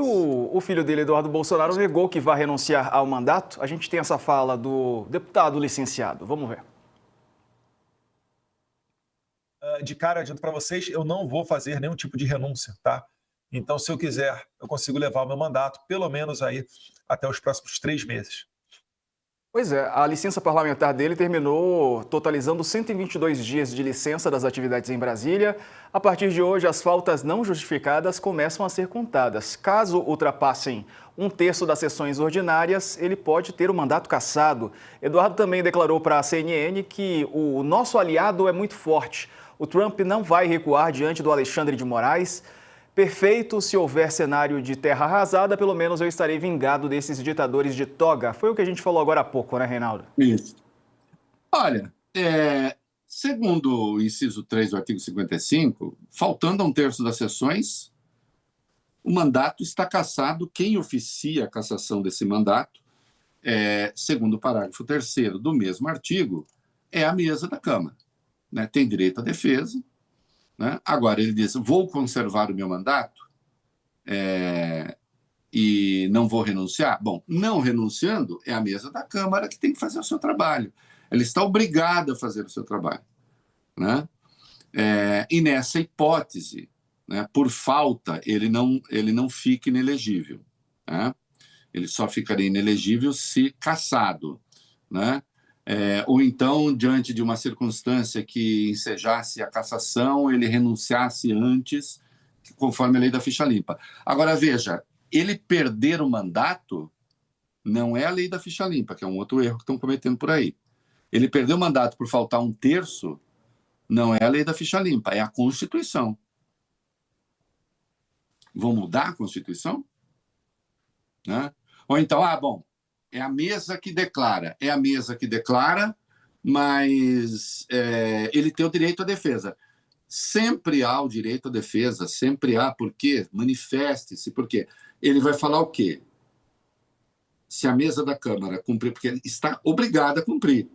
O filho dele, Eduardo Bolsonaro, negou que vai renunciar ao mandato. A gente tem essa fala do deputado licenciado. Vamos ver. De cara, adianto para vocês, eu não vou fazer nenhum tipo de renúncia, tá? Então, se eu quiser, eu consigo levar o meu mandato, pelo menos aí, até os próximos 3 meses. Pois é, a licença parlamentar dele terminou totalizando 122 dias de licença das atividades em Brasília. A partir de hoje, as faltas não justificadas começam a ser contadas. Caso ultrapassem um terço das sessões ordinárias, ele pode ter o mandato cassado. Eduardo também declarou para a CNN que o nosso aliado é muito forte. O Trump não vai recuar diante do Alexandre de Moraes. Perfeito, se houver cenário de terra arrasada, pelo menos eu estarei vingado desses ditadores de toga. Foi o que a gente falou agora há pouco, né, Reinaldo? Isso. Olha, segundo o inciso 3 do artigo 55, faltando a um terço das sessões, o mandato está cassado. Quem oficia a cassação desse mandato, segundo o parágrafo 3º do mesmo artigo, é a mesa da Câmara, né? Tem direito à defesa, né? Agora, ele diz, vou conservar o meu mandato e não vou renunciar. Bom, não renunciando, é a mesa da Câmara que tem que fazer o seu trabalho. Ela está obrigada a fazer o seu trabalho, né? E nessa hipótese, né, por falta, ele não fica inelegível, né? Ele só ficaria inelegível se cassado, né? Ou então, diante de uma circunstância que ensejasse a cassação, ele renunciasse antes, conforme a lei da ficha limpa. Agora, veja, ele perder o mandato não é a lei da ficha limpa, que é um outro erro que estão cometendo por aí. Ele perder o mandato por faltar um terço não é a lei da ficha limpa, é a Constituição. Vão mudar a Constituição? Né? Ou então, bom, é a mesa que declara. É a mesa que declara, mas ele tem o direito à defesa. Sempre há o direito à defesa, sempre há, por quê? Manifeste-se, por quê? Ele vai falar o quê? Se a mesa da Câmara cumprir, porque ele está obrigada a cumprir.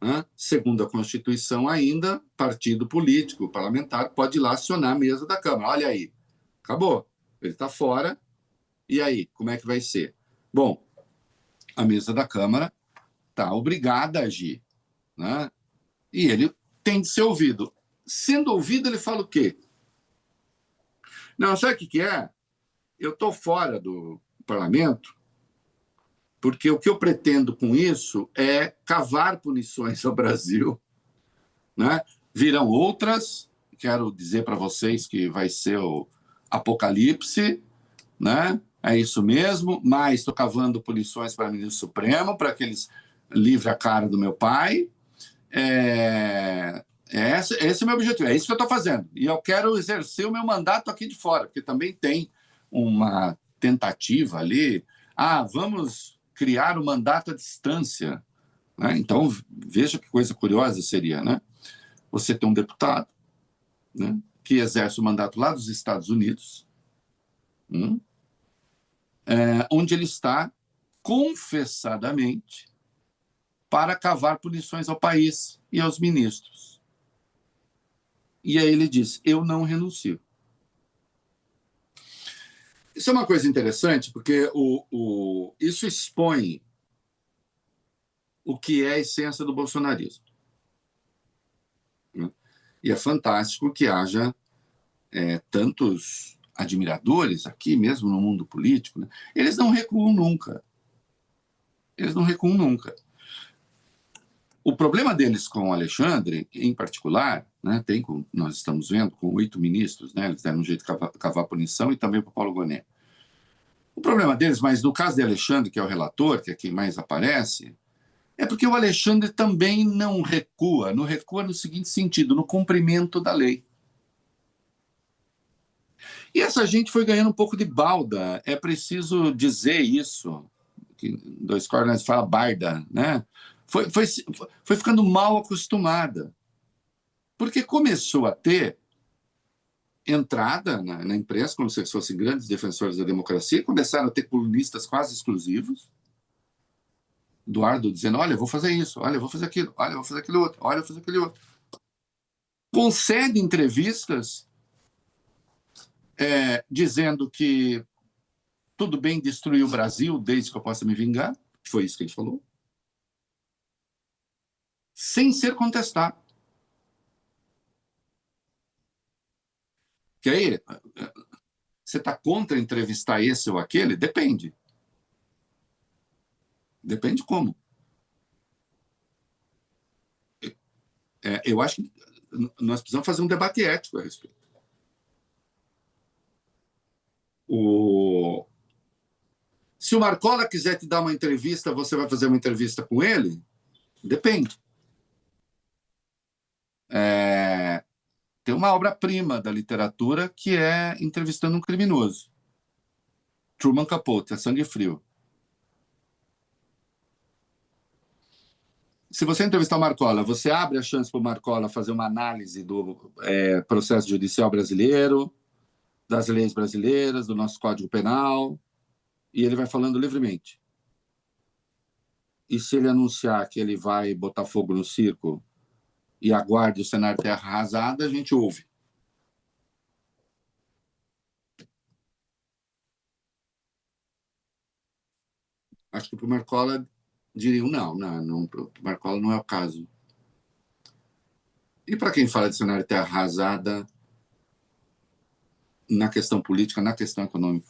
Né? Segundo a Constituição ainda, partido político, parlamentar, pode ir lá acionar a mesa da Câmara. Olha aí, acabou. Ele está fora. E aí, como é que vai ser? Bom, a mesa da Câmara está obrigada a agir, né? E ele tem de ser ouvido. Sendo ouvido, ele fala o quê? Não, sabe o que é? Eu estou fora do parlamento porque o que eu pretendo com isso é cavar punições ao Brasil, né? Virão outras, quero dizer para vocês que vai ser o apocalipse, né? É isso mesmo, mas estou cavando punições para o ministro Supremo, para que eles livrem a cara do meu pai. Esse é o meu objetivo, é isso que eu estou fazendo. E eu quero exercer o meu mandato aqui de fora, porque também tem uma tentativa ali. Vamos criar o mandato à distância, né? Então, veja que coisa curiosa seria, né? Você tem um deputado, né, que exerce o mandato lá dos Estados Unidos, onde ele está confessadamente para cavar punições ao país e aos ministros. E aí ele diz, eu não renuncio. Isso é uma coisa interessante, porque isso expõe o que é a essência do bolsonarismo. E é fantástico que haja tantos admiradores aqui mesmo no mundo político, né? Eles não recuam nunca. Eles não recuam nunca. O problema deles com o Alexandre, em particular, né, nós estamos vendo com 8 ministros, né, eles deram um jeito de cavar punição, e também para o Paulo Gonet. O problema deles, mas no caso de Alexandre, que é o relator, que é quem mais aparece, é porque o Alexandre também não recua no seguinte sentido, no cumprimento da lei. E essa gente foi ganhando um pouco de balda, é preciso dizer isso, que dois coronéis fala barda, né? Foi ficando mal acostumada, porque começou a ter entrada na imprensa, como se fossem grandes defensores da democracia, e começaram a ter colunistas quase exclusivos, Eduardo dizendo, olha, eu vou fazer isso, olha, eu vou fazer aquilo, olha, eu vou fazer aquilo outro, olha, eu vou fazer aquele outro. Concede entrevistas dizendo que tudo bem destruir o Brasil desde que eu possa me vingar, foi isso que ele falou, sem ser contestado. Que aí, você está contra entrevistar esse ou aquele? Depende. Depende como. Eu acho que nós precisamos fazer um debate ético a respeito. Se o Marcola quiser te dar uma entrevista, você vai fazer uma entrevista com ele? Depende. Tem uma obra-prima da literatura que é Entrevistando um Criminoso. Truman Capote, é Sangue Frio. Se você entrevistar o Marcola, você abre a chance para o Marcola fazer uma análise do processo judicial brasileiro, das leis brasileiras, do nosso Código Penal, e ele vai falando livremente. E se ele anunciar que ele vai botar fogo no circo e aguarde o cenário terra arrasada, a gente ouve. Acho que para o Marcola diriam não, para o Marcola não é o caso. E para quem fala de cenário terra arrasada, na questão política, na questão econômica?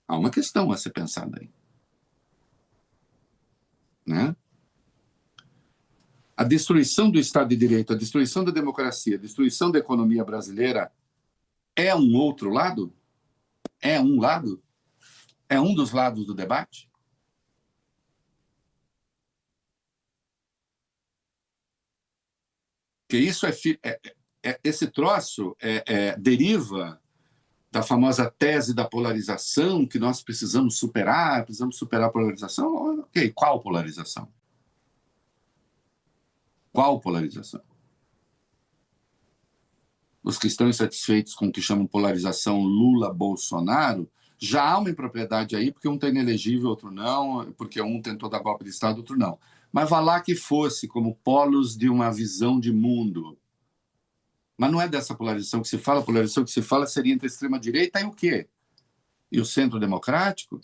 Há uma questão a ser pensada aí. Né? A destruição do Estado de Direito, a destruição da democracia, a destruição da economia brasileira é um outro lado? É um lado? É um dos lados do debate? Que isso esse troço deriva da famosa tese da polarização, que nós precisamos superar a polarização. Ok, qual polarização? Qual polarização? Os que estão insatisfeitos com o que chamam polarização Lula-Bolsonaro, já há uma impropriedade aí, porque um está inelegível, outro não, porque um tentou dar golpe de Estado, outro não. Mas vá lá que fosse como polos de uma visão de mundo. Mas não é dessa polarização que se fala. A polarização que se fala seria entre a extrema-direita e o quê? E o centro democrático?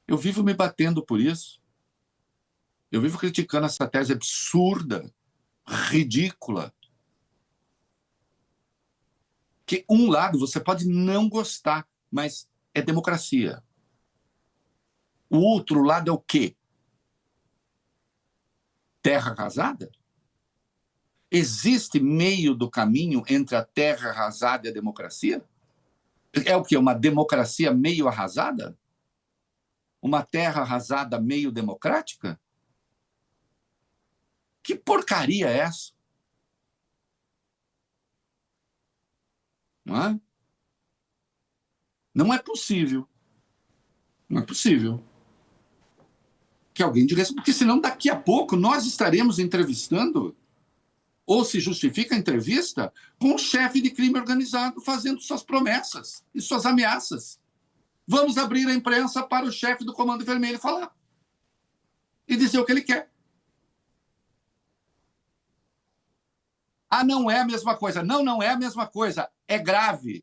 Eu vivo me batendo por isso. Eu vivo criticando essa tese absurda, ridícula. Que um lado você pode não gostar, mas é democracia. O outro lado é o quê? Terra arrasada? Existe meio do caminho entre a terra arrasada e a democracia? É o quê? Uma democracia meio arrasada? Uma terra arrasada meio democrática? Que porcaria é essa? Não é? Não é possível. Não é possível que alguém diga isso, porque senão daqui a pouco nós estaremos entrevistando, ou se justifica a entrevista, com o chefe de crime organizado fazendo suas promessas e suas ameaças. Vamos abrir a imprensa para o chefe do Comando Vermelho falar e dizer o que ele quer. Ah, não é a mesma coisa. Não, não é a mesma coisa. É grave.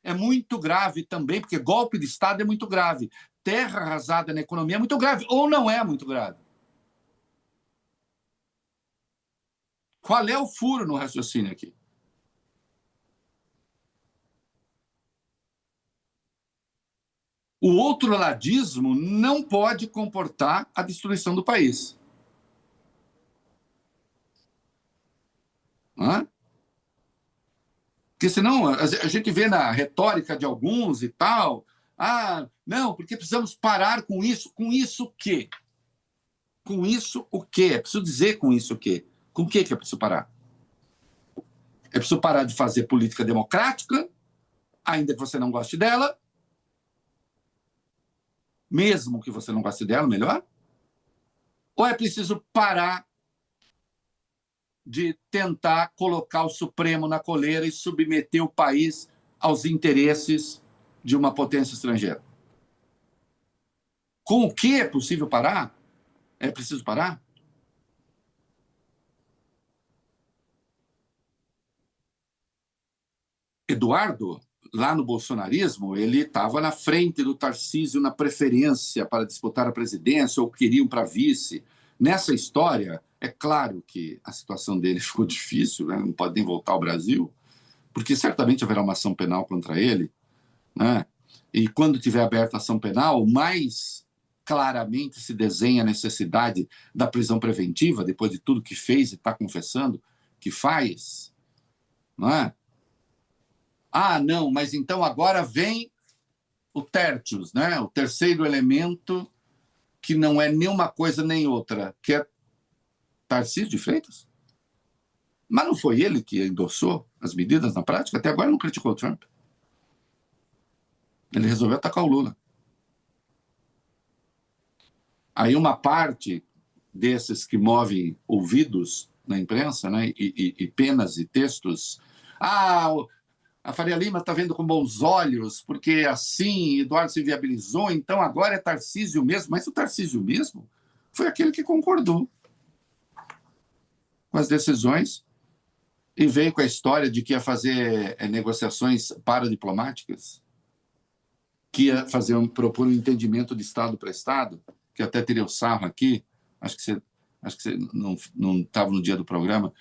É muito grave também, porque golpe de Estado é muito grave. Terra arrasada na economia é muito grave, ou não é muito grave? Qual é o furo no raciocínio aqui? O outroladismo não pode comportar a destruição do país. Hã? Porque senão a gente vê na retórica de alguns e tal, não, porque precisamos parar com isso. Com isso o quê? Com isso o quê? É preciso dizer com isso o quê? Com o que é preciso parar? É preciso parar de fazer política democrática, ainda que você não goste dela, mesmo que você não goste dela, melhor? Ou é preciso parar de tentar colocar o Supremo na coleira e submeter o país aos interesses de uma potência estrangeira? Com o que é possível parar? É preciso parar? Eduardo, lá no bolsonarismo, ele estava na frente do Tarcísio na preferência para disputar a presidência, ou queriam para vice. Nessa história, é claro que a situação dele ficou difícil, né? Não pode nem voltar ao Brasil, porque certamente haverá uma ação penal contra ele, né? E quando tiver aberta a ação penal, mais claramente se desenha a necessidade da prisão preventiva, depois de tudo que fez e está confessando que faz, não é? Ah, não, mas então agora vem o tertius, né? O terceiro elemento, que não é nem uma coisa nem outra, que é Tarcísio de Freitas. Mas não foi ele que endossou as medidas na prática? Até agora não criticou o Trump. Ele resolveu atacar o Lula. Aí uma parte desses que movem ouvidos na imprensa, né, e penas e textos, a Faria Lima está vendo com bons olhos, porque assim Eduardo se viabilizou, então agora é Tarcísio mesmo. Mas o Tarcísio mesmo foi aquele que concordou com as decisões e veio com a história de que ia fazer negociações paradiplomáticas, que ia propor um entendimento de Estado para Estado, que até teria o Sarro aqui, acho que você não estava no dia do programa,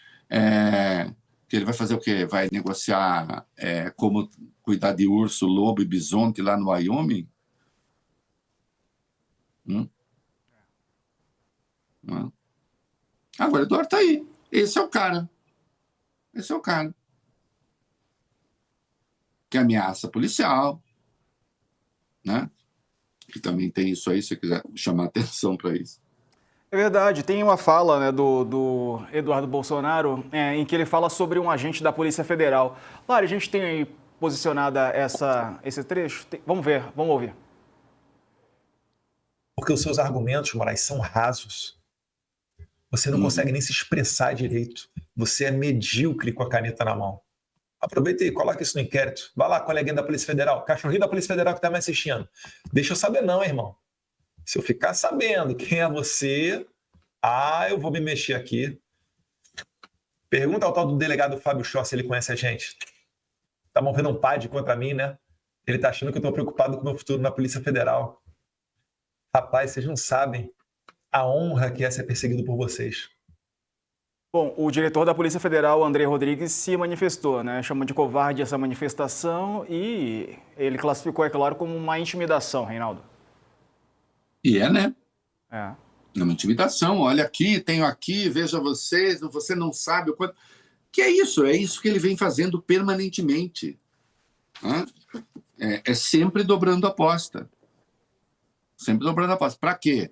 que ele vai fazer o quê? Vai negociar como cuidar de urso, lobo e bisonte lá no Wyoming? Agora o Eduardo está aí. Esse é o cara. Esse é o cara. Que ameaça policial, né? Que também tem isso aí, se você quiser chamar atenção para isso. É verdade, tem uma fala, né, do Eduardo Bolsonaro em que ele fala sobre um agente da Polícia Federal. Claro, a gente tem aí posicionada esse trecho. Vamos ver, vamos ouvir. Porque os seus argumentos, Moraes, são rasos. Você não consegue nem se expressar direito. Você é medíocre com a caneta na mão. Aproveita e coloca isso no inquérito. Vai lá, coleguinha da Polícia Federal, cachorrinho da Polícia Federal que está me assistindo. Deixa eu saber não, irmão. Se eu ficar sabendo quem é você, eu vou me mexer aqui. Pergunta ao tal do delegado Fábio Chó se ele conhece a gente. Tá movendo um PAD contra mim, né? Ele tá achando que eu tô preocupado com o meu futuro na Polícia Federal. Rapaz, vocês não sabem a honra que é ser perseguido por vocês. Bom, o diretor da Polícia Federal, André Rodrigues, se manifestou, né? Chamou de covarde essa manifestação e ele classificou, é claro, como uma intimidação, Reinaldo. E né? É uma intimidação. Olha aqui, tenho aqui, veja vocês, você não sabe o quanto... Que é isso que ele vem fazendo permanentemente. É sempre dobrando a aposta. Sempre dobrando a aposta. Para quê?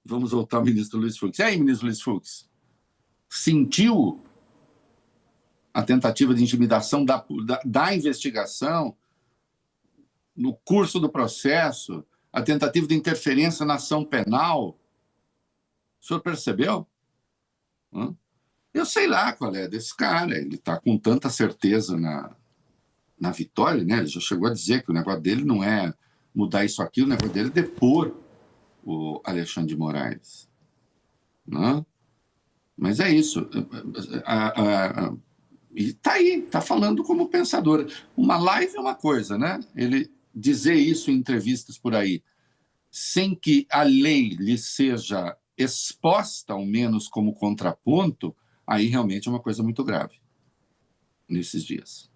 Vamos voltar ao ministro Luiz Fux. E aí, ministro Luiz Fux? Sentiu a tentativa de intimidação da investigação no curso do processo, a tentativa de interferência na ação penal? O senhor percebeu? Eu sei lá qual é desse cara. Ele está com tanta certeza na vitória, né? Ele já chegou a dizer que o negócio dele não é mudar isso aqui, o negócio dele é depor o Alexandre de Moraes. Não? Mas é isso. E está aí, está falando como pensador. Uma live é uma coisa, né? Ele dizer isso em entrevistas por aí, sem que a lei lhe seja exposta, ao menos como contraponto, aí realmente é uma coisa muito grave nesses dias.